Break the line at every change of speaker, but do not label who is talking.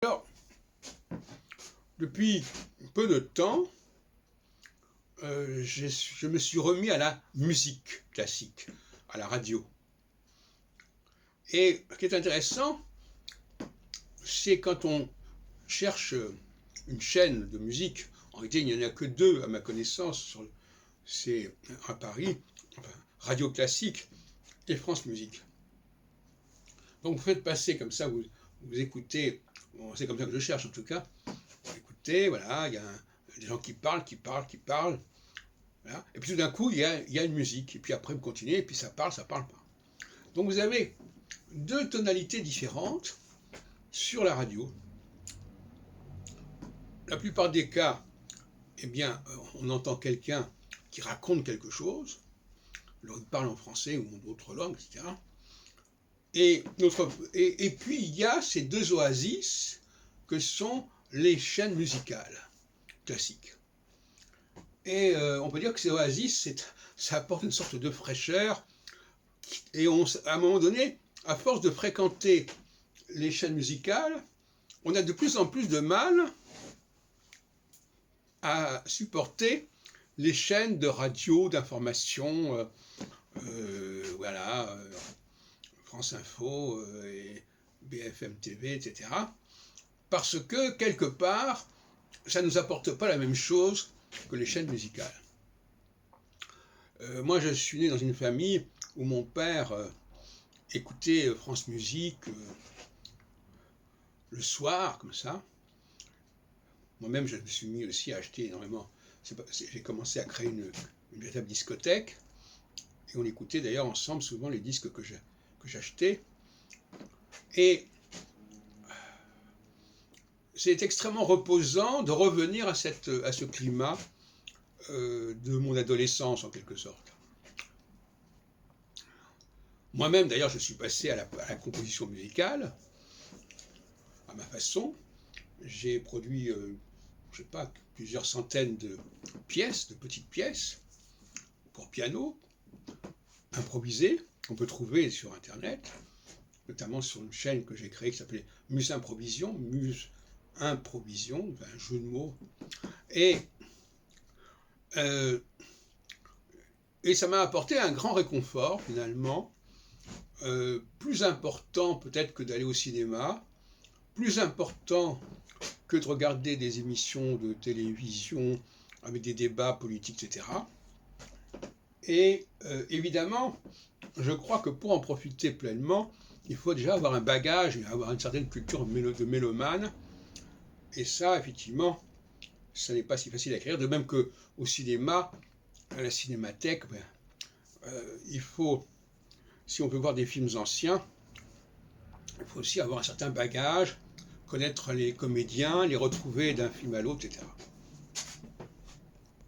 Alors, depuis peu de temps, je me suis remis à la musique classique, à la radio. Et ce qui est intéressant, c'est quand on cherche une chaîne de musique. En réalité, il n'y en a que deux à ma connaissance, c'est à Paris, enfin, Radio Classique et France Musique. Donc vous faites passer comme ça, vous écoutez, bon, c'est comme ça que je cherche en tout cas, vous écoutez, voilà, il y a des gens qui parlent, voilà, et puis tout d'un coup, il y a une musique, et puis après vous continuez, et puis ça parle pas. Donc vous avez deux tonalités différentes sur la radio. La plupart des cas, eh bien, on entend quelqu'un qui raconte quelque chose, alors il parle en français ou en d'autres langues, etc. Et puis il y a ces deux oasis que sont les chaînes musicales classiques. Et on peut dire que ces oasis, ça apporte une sorte de fraîcheur. Et à un moment donné, à force de fréquenter les chaînes musicales, on a de plus en plus de mal à supporter les chaînes de radio, d'information, voilà, France Info, et BFM TV, etc. Parce que, quelque part, ça ne nous apporte pas la même chose que les chaînes musicales. Moi, je suis né dans une famille où mon père écoutait France Musique le soir, comme ça. Moi-même, je me suis mis aussi à acheter énormément. J'ai commencé à créer une véritable discothèque. Et on écoutait d'ailleurs ensemble souvent les disques que j'achetais. Et c'est extrêmement reposant de revenir à ce climat de mon adolescence, en quelque sorte. Moi-même, d'ailleurs, je suis passé à la composition musicale, à ma façon. J'ai produit, je sais pas, plusieurs centaines de pièces, de petites pièces, pour piano, improvisées, qu'on peut trouver sur Internet, notamment sur une chaîne que j'ai créée qui s'appelait Muse Improvision, Muse Improvision, un jeu de mots. Et ça m'a apporté un grand réconfort, finalement, plus important peut-être que d'aller au cinéma, plus important que de regarder des émissions de télévision avec des débats politiques, etc. Et évidemment, je crois que pour en profiter pleinement, il faut déjà avoir un bagage, avoir une certaine culture de mélomane. Et ça, effectivement, ça n'est pas si facile à écrire. De même qu'au cinéma, à la cinémathèque, il faut, si on veut voir des films anciens, il faut aussi avoir un certain bagage, connaître les comédiens, les retrouver d'un film à l'autre, etc.